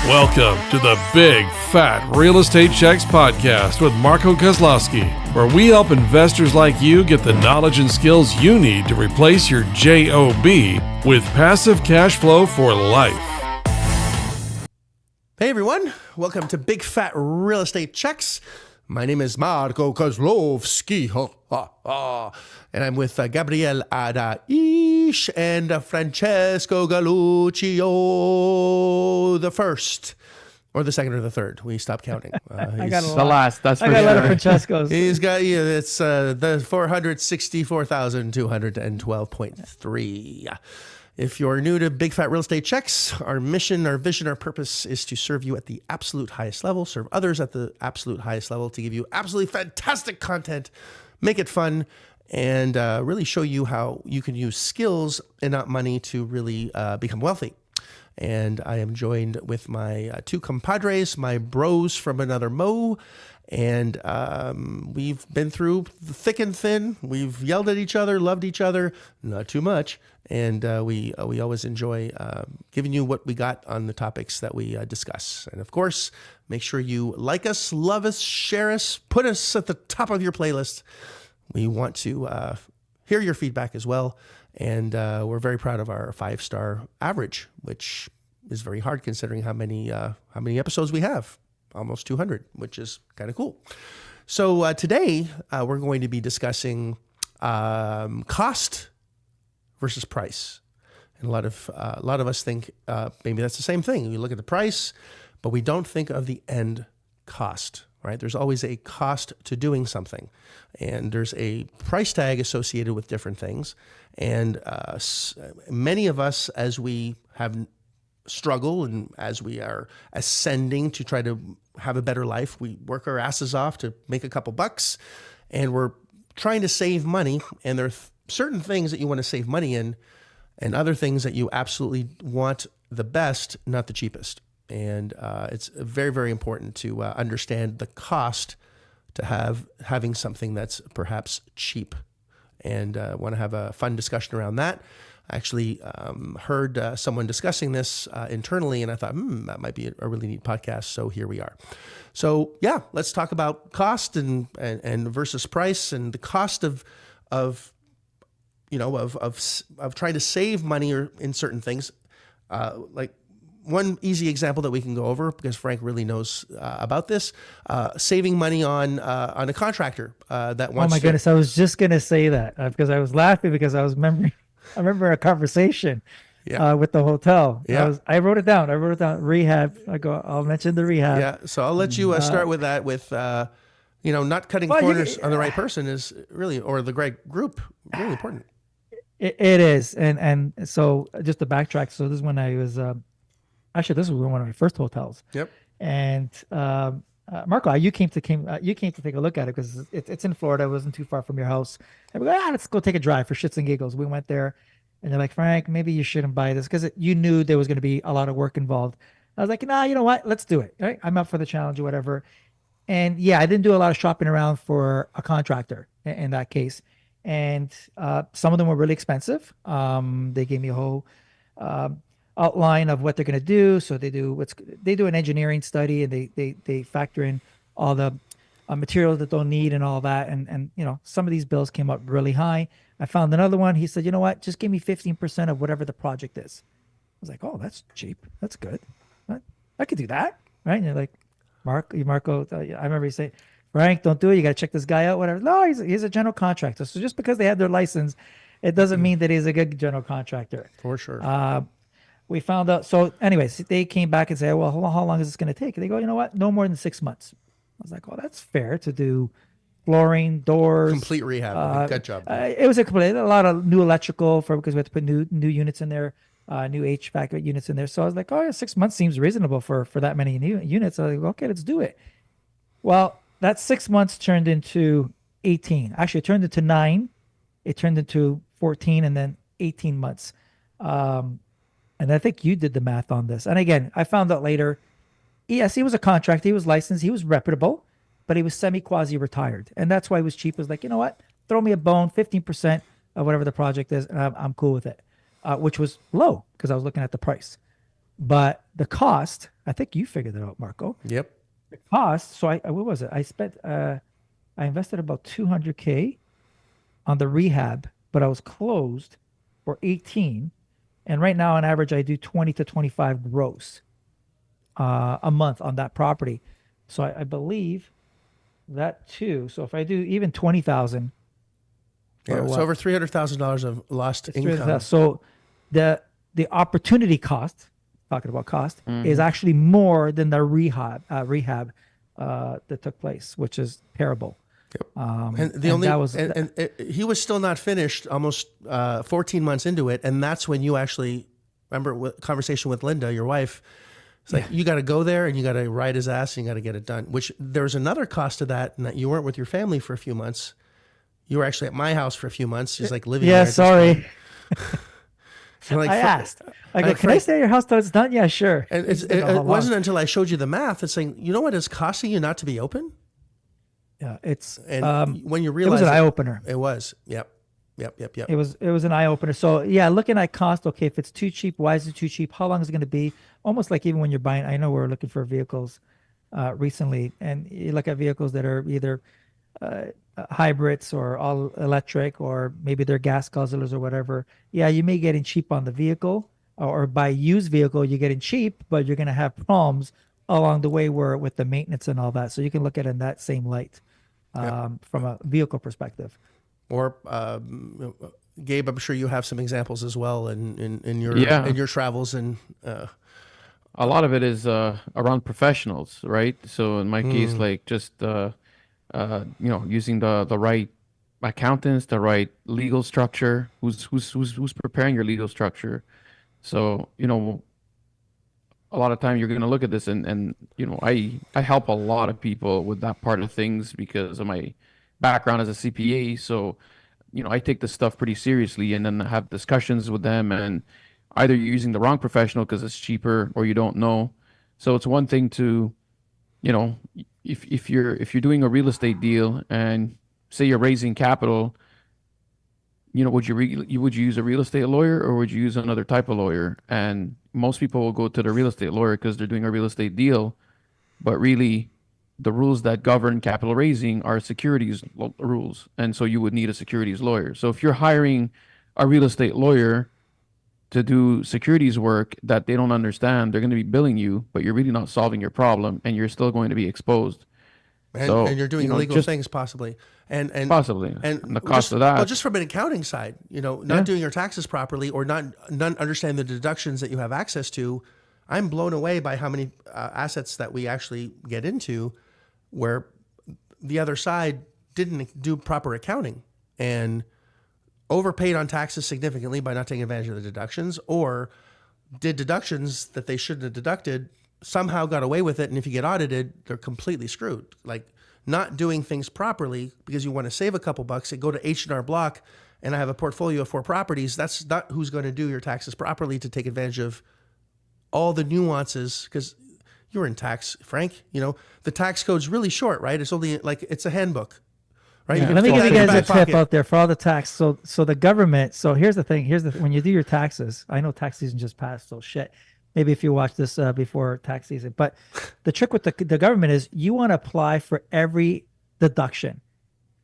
Welcome to the Big Fat Real Estate Checks podcast with Marco Kozlowski, where we help investors like you get the knowledge and skills you need to replace your JOB with passive cash flow for life. Hey everyone, welcome to Big Fat Real Estate Checks. My name is Marco Kozlowski, and I'm with Gabriel Adaish and Francesco Galluccio, the first, or the second or the third. We stopped counting. I got the last. That's for I got a lot of sure. Francesco's. He's got, it's the 464,212.3. If you're new to Big Fat Real Estate Checks, our mission, our vision, our purpose is to serve you at the absolute highest level, serve others at the absolute highest level, to give you absolutely fantastic content, make it fun, and really show you how you can use skills and not money to really become wealthy. And I am joined with my two compadres, my bros from another mo. And we've been through thick and thin. We've yelled at each other, loved each other, not too much. And we always enjoy giving you what we got on the topics that we discuss. And of course, make sure you like us, love us, share us, put us at the top of your playlist. We want to hear your feedback as well. And we're very proud of our 5-star average, which is very hard considering how many episodes we have. Almost 200, which is kind of cool. So today we're going to be discussing cost versus price. And a lot of us think maybe that's the same thing. We look at the price, but we don't think of the end cost, right? There's always a cost to doing something, and there's a price tag associated with different things. And many of us, as we have struggle and as we are ascending to try to have a better life, we work our asses off to make a couple bucks, and we're trying to save money. And there are certain things that you want to save money in, and other things that you absolutely want the best, not the cheapest. And it's very, very important to understand the cost to having something that's perhaps cheap. And I want to have a fun discussion around that. I actually heard someone discussing this internally, and I thought, that might be a really neat podcast. So here we are. So yeah, let's talk about cost and versus price, and the cost of trying to save money or in certain things. Like one easy example that we can go over, because Frank really knows about this, saving money on a contractor that wants. Oh my goodness! I was just gonna say that because I was laughing because I remember a conversation with the hotel. Yeah. I wrote it down. Rehab. I'll mention the rehab. Yeah. So I'll let you start with that. With not cutting corners on the right person is really, or the right group, really important. It is, and so just to backtrack. So this is when I was actually this was one of my first hotels. Yep. And Marco, you came to take a look at it because it's in Florida. It wasn't too far from your house. And we go, let's go take a drive for shits and giggles. We went there, and they're like, Frank, maybe you shouldn't buy this because you knew there was going to be a lot of work involved. I was like, nah, you know what? Let's do it. Right? I'm up for the challenge or whatever. And yeah, I didn't do a lot of shopping around for a contractor in that case. And some of them were really expensive. They gave me a whole outline of what they're going to do. So they do an engineering study, and they factor in all the materials that they'll need and all that. And some of these bills came up really high. I found another one. He said, you know what? Just give me 15% of whatever the project is. I was like, oh, that's cheap. That's good. I could do that. Right. And you're like, Marco, I remember he saying, Frank, don't do it. You got to check this guy out, whatever. No, he's a general contractor. So just because they have their license, it doesn't mean that he's a good general contractor. For sure. We found out. So anyways, they came back and said, well, how long is this going to take? And they go, you know what? No more than 6 months. I was like, oh, that's fair to do flooring, doors. Complete rehab. Good job. It was a lot of new electrical because we had to put new units in there, new HVAC units in there. So I was like, oh yeah, 6 months seems reasonable for that many new units. I was like, okay, let's do it. Well, that 6 months turned into 18. Actually, it turned into 9. It turned into 14, and then 18 months. And I think you did the math on this. And again, I found out later, yes, he was a contractor. He was licensed. He was reputable, but he was semi-quasi-retired. And that's why he was cheap. It was like, you know what? Throw me a bone, 15% of whatever the project is, and I'm cool with it, which was low because I was looking at the price. But the cost, I think you figured it out, Marco. Yep. The cost. So what was it? I invested about 200K on the rehab, but I was closed for 18. And right now, on average, I do 20 to 25 gross a month on that property. So I believe that too. So if I do even 20,000 Yeah, or it's what? over $300,000 of lost It's income. so the opportunity cost, talking about cost, is Mhm. actually more than the rehab that took place, which is terrible. And the And only that was and he was still not finished, almost 14 months into it, and that's when you actually remember conversation with Linda, your wife. It's like you got to go there and you got to ride his ass and you got to get it done. Which there's another cost to that, and that you weren't with your family for a few months. You were actually at my house for a few months, just like living yeah. there. At this point. Sorry, So like, I asked. I go, like, can I stay at your house till it's done? Yeah, sure. And It's like, it how wasn't long? until I showed you the math. It's saying, you know what it's costing you not to be open, Yeah, it's and when you it was realize an eye opener. it was. Yep, yep, yep, yep. It was an eye opener. So yeah, looking at cost. Okay, if it's too cheap, why is it too cheap? How long is it going to be? Almost like even when you're buying. I know we're looking for vehicles recently, and you look at vehicles that are either hybrids or all electric, or maybe they're gas guzzlers or whatever. Yeah, you may get in cheap on the vehicle, or buy a used vehicle, you're getting cheap, but you're going to have problems along the way where with the maintenance and all that. So you can look at it in that same light from a vehicle perspective. Or Gabe, I'm sure you have some examples as well in Yeah. your travels and A lot of it is around professionals, right? So in my case, like just using the right accountants, the right legal structure, who's preparing your legal structure. So, a lot of time you're going to look at this and I help a lot of people with that part of things because of my background as a CPA. So, I take this stuff pretty seriously and then have discussions with them, and either you're using the wrong professional because it's cheaper or you don't know. So it's one thing to, you know, if you're doing a real estate deal and say you're raising capital, would you use a real estate lawyer or would you use another type of lawyer? And most people will go to the real estate lawyer because they're doing a real estate deal, but really the rules that govern capital raising are securities rules, and so you would need a securities lawyer. So if you're hiring a real estate lawyer to do securities work that they don't understand, they're going to be billing you, but you're really not solving your problem and you're still going to be exposed. and So, you're doing illegal just things possibly, and possibly, and and the cost just of that. just from an accounting side, not Yeah. doing your taxes properly or not understanding the deductions that you have access to. I'm blown away by how many assets that we actually get into where the other side didn't do proper accounting and overpaid on taxes significantly by not taking advantage of the deductions, or did deductions that they shouldn't have deducted, somehow got away with it. And if you get audited, they're completely screwed. Like not doing things properly because you want to save a couple bucks and go to H&R Block and I have a portfolio of 4 properties. That's not who's going to do your taxes properly to take advantage of all the nuances, because you're in tax, Frank. The tax code's really short, right? It's only like it's a handbook, right? Yeah, You let me throw give it you in your guys a back tip pocket. out there for all the tax. So the government. So here's the thing. When you do your taxes. I know tax season just passed. So shit. Maybe if you watch this before tax season. But the trick with the government is you want to apply for every deduction,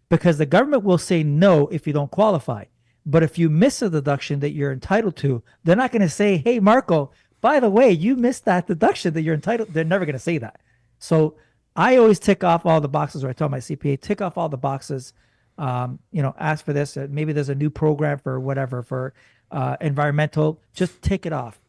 because the government will say no if you don't qualify. But if you miss a deduction that you're entitled to, they're not going to say, "Hey, Marco, by the way, you missed that deduction that you're entitled." They're never going to say that. So I always tick off all the boxes, or I tell my CPA, tick off all the boxes. Ask for this. Maybe there's a new program for whatever, for environmental. Just tick it off.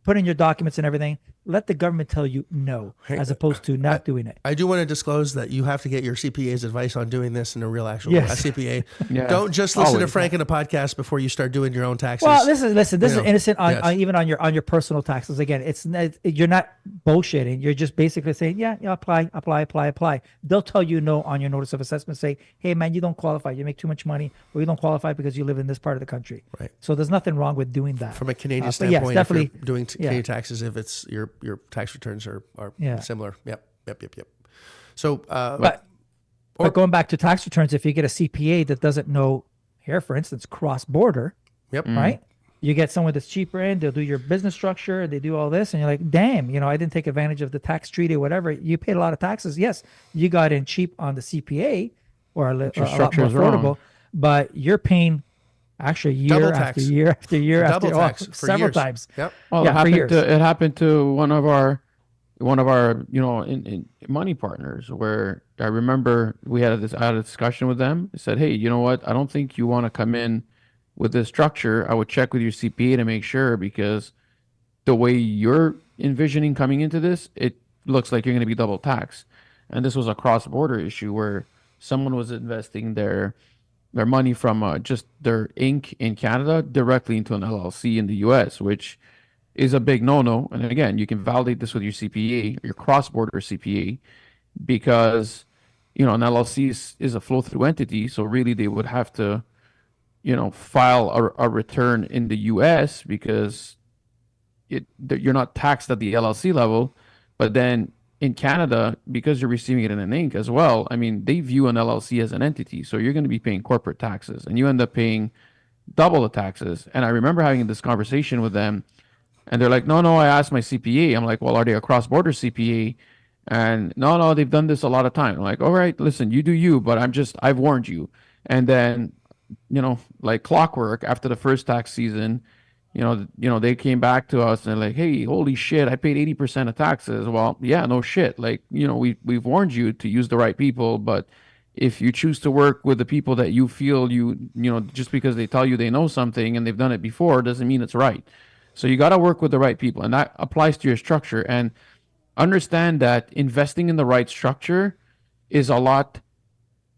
Put in your documents and everything. Let the government tell you no, as opposed to not doing it. I do want to disclose that you have to get your CPA's advice on doing this in a real actual Yes. CPA. Yeah, Don't just listen to always. Frank in a podcast before you start doing your own taxes. Well, listen. This is innocent yes. even on your personal taxes. Again, you're not bullshitting. You're just basically saying, yeah, apply. They'll tell you no on your notice of assessment. Say, hey man, you don't qualify. You make too much money, or you don't qualify because you live in this part of the country. Right. So there's nothing wrong with doing that. From a Canadian But standpoint, yes, definitely if you're doing yeah. Canadian taxes, if it's your tax returns are Yeah. similar. Yep. So, But going back to tax returns, if you get a CPA that doesn't know here, for instance, cross border, yep. right? You get someone that's cheaper in, they'll do your business structure, they do all this, and you're like, damn, I didn't take advantage of the tax treaty or whatever. You paid a lot of taxes. Yes, you got in cheap on the CPA or But your a lot structure more is wrong. affordable, but you're paying actually Double year after tax. year after year Double after tax for several years. times. Yep. Well, Yeah, for years. it happened to one of our in money partners, where I remember I had a discussion with them. I said, hey, you know what? I don't think you want to come in with this structure. I would check with your CPA to make sure, because the way you're envisioning coming into this, it looks like you're going to be double taxed. And this was a cross border issue where someone was investing their money from just their Inc. in Canada directly into an LLC in the US, which is a big no-no. And again, you can validate this with your CPA, your cross-border CPA, because an LLC is a flow-through entity. So really, they would have to file a return in the US, because you're not taxed at the LLC level, but then in Canada, because you're receiving it in an Inc. as well, I mean, they view an LLC as an entity, so you're going to be paying corporate taxes, and you end up paying double the taxes. And I remember having this conversation with them, and they're like, no, I asked my CPA. I'm like, well, are they a cross-border CPA? And no, they've done this a lot of time. I'm like, all right, listen, you do you, but I've warned you. And then, like clockwork, after the first tax season, they came back to us and like, hey, holy shit, I paid 80% of taxes. Well, yeah, no shit. Like, we've warned you to use the right people, but if you choose to work with the people that you feel just because they tell you they know something and they've done it before, doesn't mean it's right. So you got to work with the right people, and that applies to your structure. And understand that investing in the right structure is a lot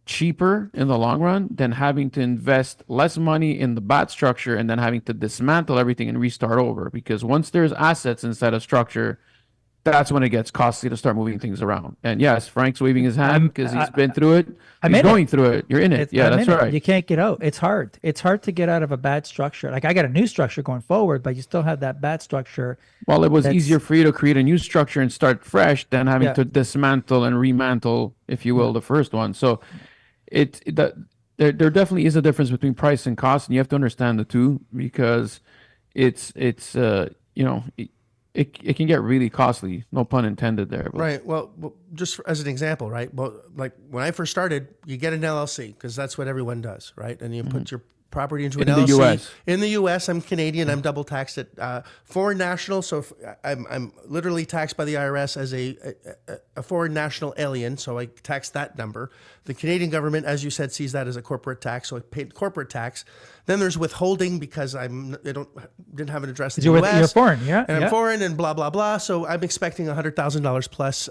cheaper in the long run than having to invest less money in the bad structure and then having to dismantle everything and restart over. Because once there's assets inside a structure, that's when it gets costly to start moving things around. And yes, Frank's waving his hand because he's been through it. I'm He's in it. going through it. You're in it. Yeah, I'm that's in it. right. You can't get out. It's hard. It's hard to get out of a bad structure. Like I got a new structure going forward, but you still have that bad structure. Well, it was easier for you to create a new structure and start fresh than having Yeah. to dismantle and remantle, if you will, the first one. So there definitely is a difference between price and cost, and you have to understand the two, because it's it can get really costly. No pun intended there. But. Right. Well, just as an example, right? Well, like when I first started, you get an LLC because that's what everyone does, right? And you put your property into an In the LLC. US. In the U.S., I'm Canadian. I'm double taxed at foreign national. So if I'm literally taxed by the IRS as a foreign national alien. So I tax that number. The Canadian government, as you said, sees that as a corporate tax. So I paid corporate tax. Then there's withholding because didn't have an address in the U.S. You're foreign, yeah. And I'm foreign and blah, blah, blah. So I'm expecting $100,000 plus,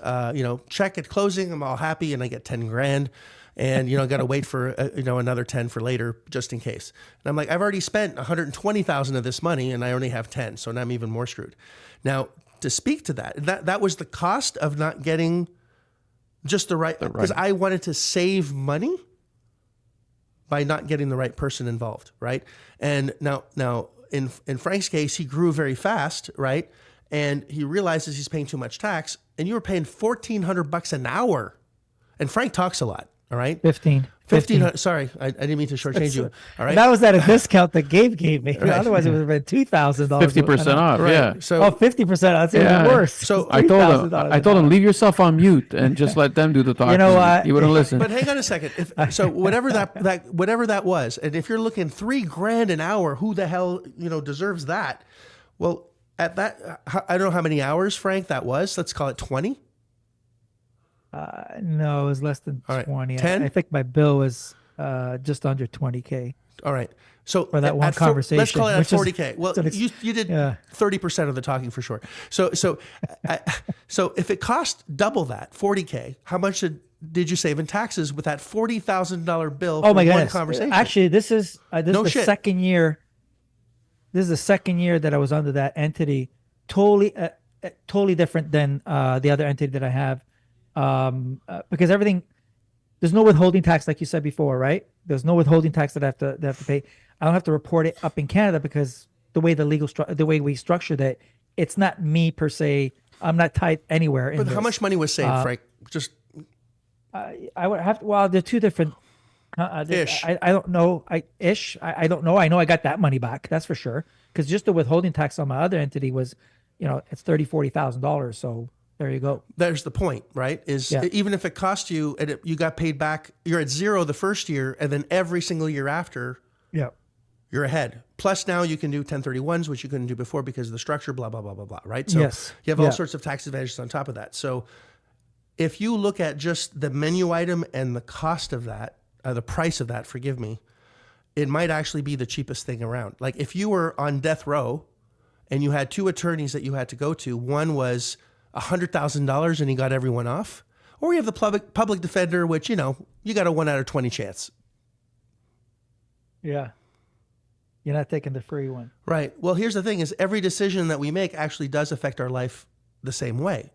check at closing. I'm all happy and I get 10 grand. And, got to wait for, another 10 for later just in case. And I'm like, I've already spent 120,000 of this money and I only have 10. So now I'm even more screwed. Now, to speak to that was the cost of not getting just the right, because I wanted to save money by not getting the right person involved. Right. And now in Frank's case, he grew very fast. Right. And he realizes he's paying too much tax, and you were paying $1,400 an hour. And Frank talks a lot. All right. 15. Sorry, I didn't mean to shortchange you. All right. That was at a discount that Gabe gave me. Right. Otherwise, it would have been $2,000. 50% off. Right. Yeah. So 50%. That's even worse. So I told him, leave yourself on mute and just let them do the talking. You know what? He wouldn't listen. But hang on a second. So whatever that was, and if you're looking $3,000 an hour, who the hell deserves that? Well, at that, I don't know how many hours, Frank, that was. Let's call it 20. No, it was less than All right. 20. 10? I think my bill was just under 20K. All right. So for that one conversation, let's call it at 40K. Well, you did 30% of the talking for sure. So if it cost double that, 40K, how much did you save in taxes with that $40,000 bill? Oh my one goodness! Conversation? Actually, this is the second year. This is the second year that I was under that entity. Totally different than the other entity that I have. Because everything, there's no withholding tax like you said before, right? There's no withholding tax that I have to pay. I don't have to report it up in Canada because the way the way we structured it, it's not me per se. I'm not tied anywhere. But how much money was saved, Frank? Just I would have to. Well, they're two different Ish. I don't know. I don't know. I know I got that money back. That's for sure. Because just the withholding tax on my other entity was, it's $40,000. So there you go. There's the point, right? Is Yeah. even if it cost you and you got paid back, you're at zero the first year, and then every single year after, Yeah. you're ahead. Plus now you can do 1031s, which you couldn't do before because of the structure, blah, blah, blah, blah, blah, right? So Yes. you have all Yeah. sorts of tax advantages on top of that. So if you look at just the menu item and the cost of that, the price of that, forgive me, it might actually be the cheapest thing around. Like if you were on death row and you had two attorneys that you had to go to, one was $100,000 and he got everyone off, or you have the public defender, which, you got a 1 out of 20 chance. Yeah. You're not taking the free one. Right. Well, here's the thing: is every decision that we make actually does affect our life the same way.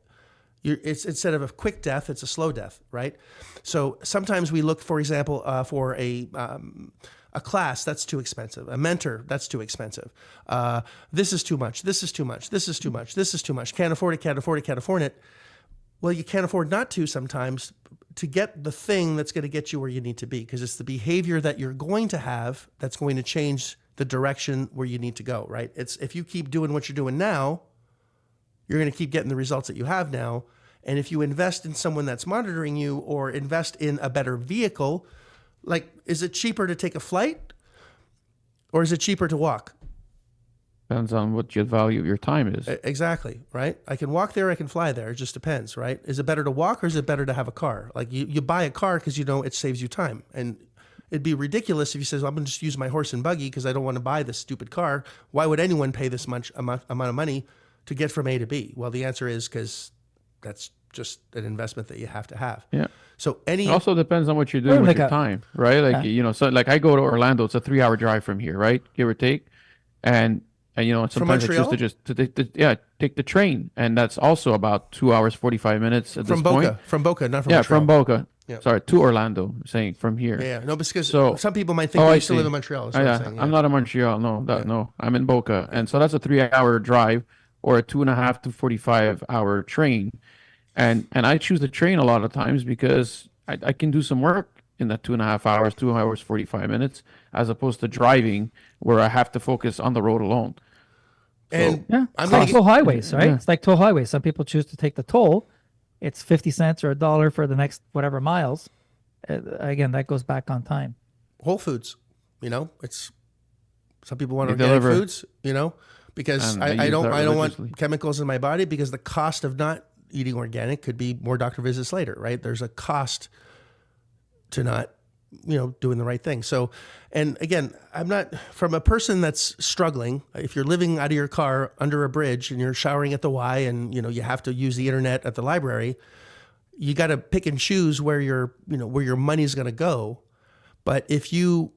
It's instead of a quick death, it's a slow death, right? So sometimes we look, for example, for a class that's too expensive, a mentor that's too expensive. This is too much. This is too much. This is too much. This is too much. Can't afford it. Can't afford it. Can't afford it. Well, you can't afford not to sometimes to get the thing that's going to get you where you need to be, because it's the behavior that you're going to have that's going to change the direction where you need to go, right? It's if you keep doing what you're doing now, you're going to keep getting the results that you have now. And if you invest in someone that's monitoring you or invest in a better vehicle, like, is it cheaper to take a flight or is it cheaper to walk? Depends on what your value of your time is. Exactly, right? I can walk there, I can fly there. It just depends, right? Is it better to walk or is it better to have a car? Like you buy a car because it saves you time. And it'd be ridiculous if you says, well, I'm going to just use my horse and buggy because I don't want to buy this stupid car. Why would anyone pay this much amount of money to get from A to B? Well, the answer is because that's just an investment that you have to have. Yeah. So It also depends on what you're doing with your time, right? Like, so like I go to Orlando, it's a 3-hour drive from here, right? Give or take. And sometimes I choose to just take the train. And that's also about 2 hours, 45 minutes at this point. From Boca, not from Yeah, Montreal. from Boca. Yeah. Sorry, to Orlando, I'm saying from here. Yeah, no, because So- some people might think Oh, you I still live see. in Montreal. That's what I'm saying. I'm not in Montreal. No, I'm in Boca. And so that's a 3-hour drive or a 2.5 to 45-hour train. And I choose the train a lot of times because I can do some work in that 2.5 hours, 2 hours, 45 minutes, as opposed to driving where I have to focus on the road alone. And Yeah. I'm It's gonna like get- toll highways, right? Yeah. It's like toll highways. Some people choose to take the toll. It's 50 cents or $1 for the next whatever miles. Again, that goes back on time. Whole Foods, it's some people want They organic deliver. foods, because And I they use don't that want religiously. chemicals in my body, because the cost of not eating organic could be more doctor visits later, right? There's a cost to not, doing the right thing. So, and again, I'm not, from a person that's struggling, if you're living out of your car under a bridge and you're showering at the Y and, you have to use the internet at the library, you got to pick and choose where your money's going to go. But if you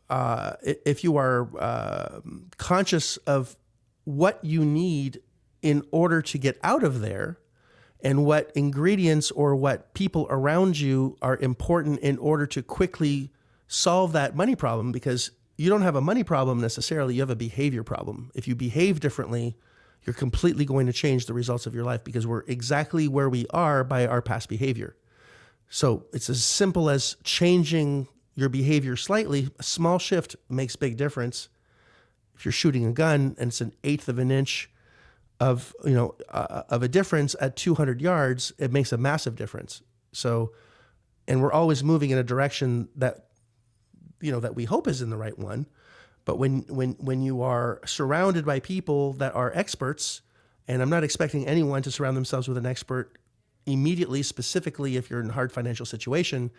are conscious of what you need in order to get out of there, and what ingredients or what people around you are important in order to quickly solve that money problem, because you don't have a money problem necessarily, you have a behavior problem. If you behave differently, you're completely going to change the results of your life, because we're exactly where we are by our past behavior. So it's as simple as changing your behavior slightly. A small shift makes big difference. If you're shooting a gun and it's 1/8 of an inch of a difference at 200 yards, it makes a massive difference. So, and we're always moving in a direction that we hope is in the right one. But when you are surrounded by people that are experts, and I'm not expecting anyone to surround themselves with an expert immediately, specifically if you're in a hard financial situation,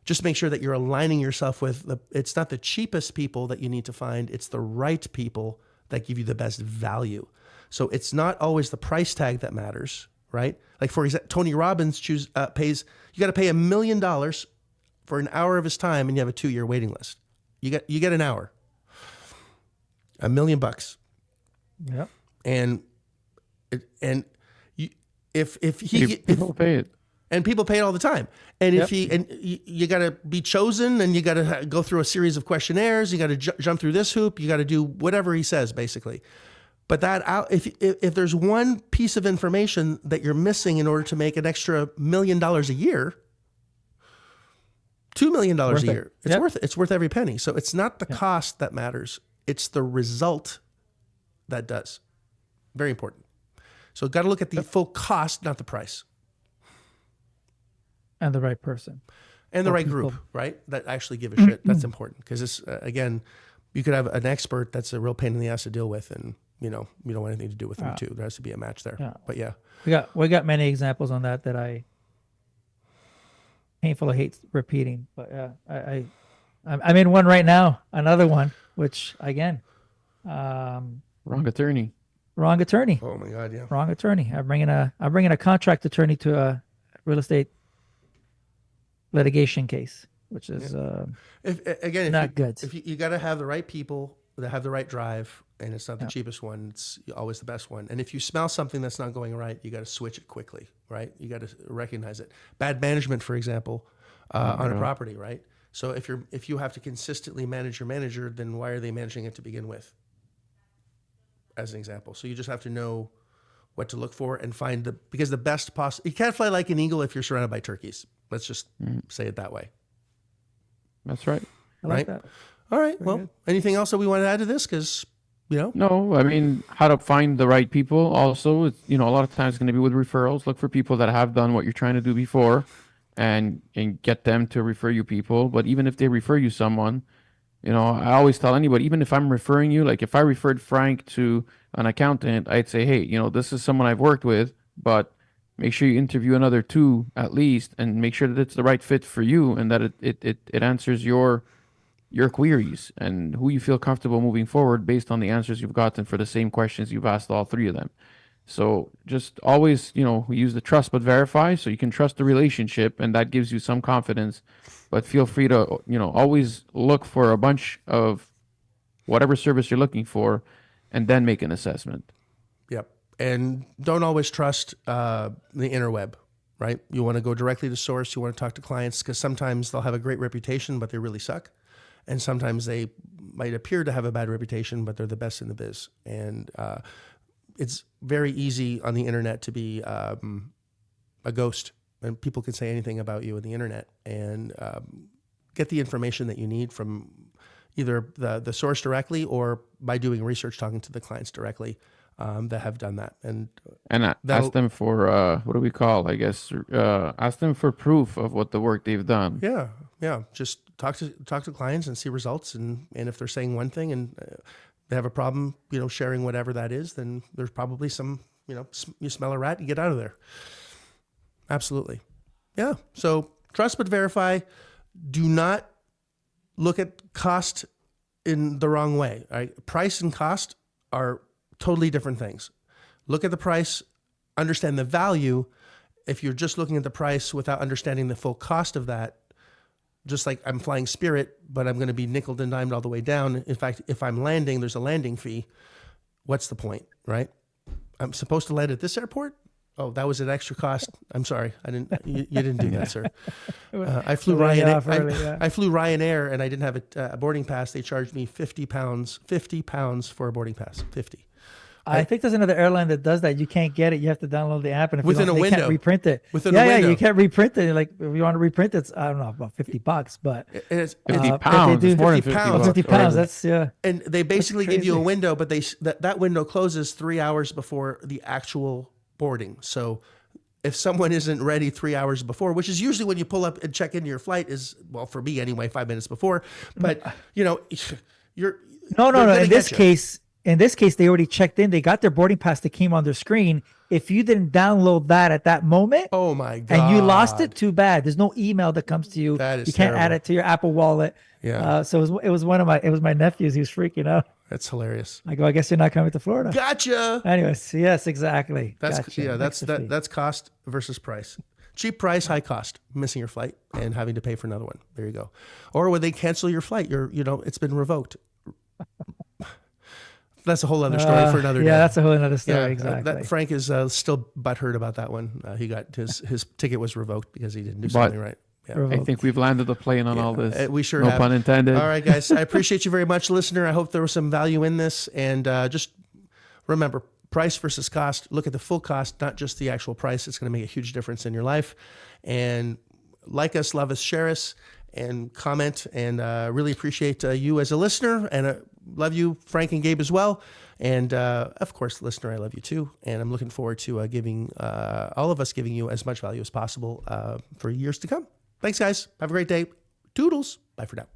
just make sure that you're aligning yourself with it's not the cheapest people that you need to find, it's the right people that give you the best value. So it's not always the price tag that matters, right? Like, for example, Tony Robbins pays, you got to pay $1 million for an hour of his time, and you have a 2-year waiting list. You get an hour, $1 million. Yep. And if People pay it. and people pay it all the time. And Yep. you got to be chosen, and you got to go through a series of questionnaires. You got to jump through this hoop. You got to do whatever he says, basically. But if there's one piece of information that you're missing in order to make an extra $1 million a year, $2 million a Worth it. year. It's Yep. worth it. It's worth every penny. So it's not the cost that matters. It's the result that does. Very important. So got to look at the full cost, not the price. And the right person. And the Or right people. group, right? That actually give a shit. That's important. Because this, again, you could have an expert that's a real pain in the ass to deal with, and you don't want anything to do with them too. There has to be a match there. Yeah. But yeah. We got many examples on that I painfully hate repeating. But yeah, I'm in one right now, another one, which again, Wrong attorney. wrong attorney. Oh my God, yeah. Wrong attorney. I'm bringing a contract attorney to a real estate litigation case, which is If not good. If you got to have the right people that have the right drive, and it's not the cheapest one, it's always the best one. And if you smell something that's not going right, you got to switch it quickly, right? You got to recognize it. Bad management, for example, on a property, right? So if you have to consistently manage your manager, then why are they managing it to begin with? As an example. So you just have to know what to look for and find because the best possible, you can't fly like an eagle if you're surrounded by turkeys. Let's just say it that way. That's right. I like right? that. All right. Well, good. anything else that we want to add to this? Because, No, I mean, how to find the right people also, it's, a lot of times it's going to be with referrals. Look for people that have done what you're trying to do before and get them to refer you people. But even if they refer you someone, I always tell anybody, even if I'm referring you, like if I referred Frank to an accountant, I'd say, hey, this is someone I've worked with, but make sure you interview another two at least and make sure that it's the right fit for you and that it answers your queries and who you feel comfortable moving forward based on the answers you've gotten for the same questions you've asked all three of them. So just always, we use the trust but verify, so you can trust the relationship and that gives you some confidence. But feel free to, always look for a bunch of whatever service you're looking for and then make an assessment. Yep. And don't always trust the interweb, right? You want to go directly to source. You want to talk to clients because sometimes they'll have a great reputation, but they really suck. And sometimes they might appear to have a bad reputation, but they're the best in the biz. And it's very easy on the internet to be a ghost, and people can say anything about you on the internet and get the information that you need from either the source directly or by doing research, talking to the clients directly that have done that. And ask them for, what do we call, I guess, ask them for proof of what the work they've done. Yeah. Just talk to clients and see results. And if they're saying one thing and they have a problem, sharing whatever that is, then there's probably some, you smell a rat, you get out of there. Absolutely. Yeah. So trust but verify. Do not look at cost in the wrong way. Right? Price and cost are totally different things. Look at the price, understand the value. If you're just looking at the price without understanding the full cost of that, just like I'm flying Spirit, but I'm going to be nickeled and dimed all the way down. In fact, if I'm landing, there's a landing fee. What's the point, right? I'm supposed to land at this airport? Oh, that was an extra cost. I'm sorry. I didn't. You didn't do that, sir. I flew Ryanair. I flew Ryanair, and I didn't have a boarding pass. They charged me £50. £50 for a boarding pass. 50. I think there's another airline that does that. You can't get it. You have to download the app, and if within you a don't, window, they can't reprint it. Within a window, you can't reprint it. Like if you want to reprint it, it's I don't know about $50, but it's 50 pounds. They do It's more than 50 50 pounds. bucks. 50 pounds. That's And they basically give you a crazy. window, but that window closes 3 hours before the actual boarding. So if someone isn't ready 3 hours before, which is usually when you pull up and check into your flight, is well for me anyway, 5 minutes before. But you're no. gonna In get you. In this case, they already checked in. They got their boarding pass that came on their screen. If you didn't download that at that moment, Oh my God. and you lost it, too bad. There's no email that comes to you. That is You can't add terrible. it to your Apple Wallet. Yeah. So it was my nephews. He was freaking out. That's hilarious. I go, I guess you're not coming to Florida. Gotcha. Anyways, yes, exactly. That's Gotcha. that's cost versus price. Cheap price, high cost. Missing your flight and having to pay for another one. There you go. Or when they cancel your flight, it's been revoked. That's a whole other story for another day. Yeah, that's a whole other story. Yeah, Exactly. Frank is still butthurt about that one. He got his ticket was revoked because he didn't do something right. Yeah. I think we've landed the plane on all this. We sure no have. pun intended. All right, guys. I appreciate you very much, listener. I hope there was some value in this. And just remember, price versus cost. Look at the full cost, not just the actual price. It's going to make a huge difference in your life. And like us, love us, share us. and comment, and really appreciate you as a listener, and love you, Frank and Gabe, as well. And of course, listener, I love you too. And I'm looking forward to giving all of us giving you as much value as possible for years to come. Thanks, guys. Have a great day. Toodles. Bye for now.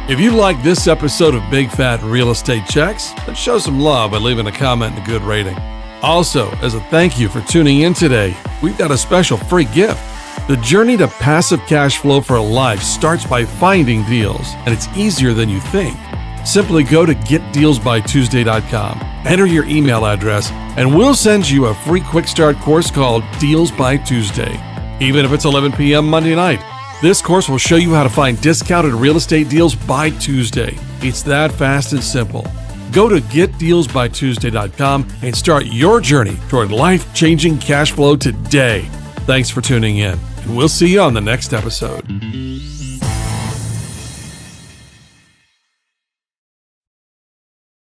If you like this episode of Big Fat Real Estate Checks, then show some love by leaving a comment and a good rating. Also, as a thank you for tuning in today, we've got a special free gift. The journey to passive cash flow for a life starts by finding deals, and it's easier than you think. Simply go to getdealsbytuesday.com, enter your email address, and we'll send you a free quick start course called Deals by Tuesday. Even if it's 11 p.m. Monday night, this course will show you how to find discounted real estate deals by Tuesday. It's that fast and simple. Go to getdealsbytuesday.com and start your journey toward life-changing cash flow today. Thanks for tuning in, and we'll see you on the next episode.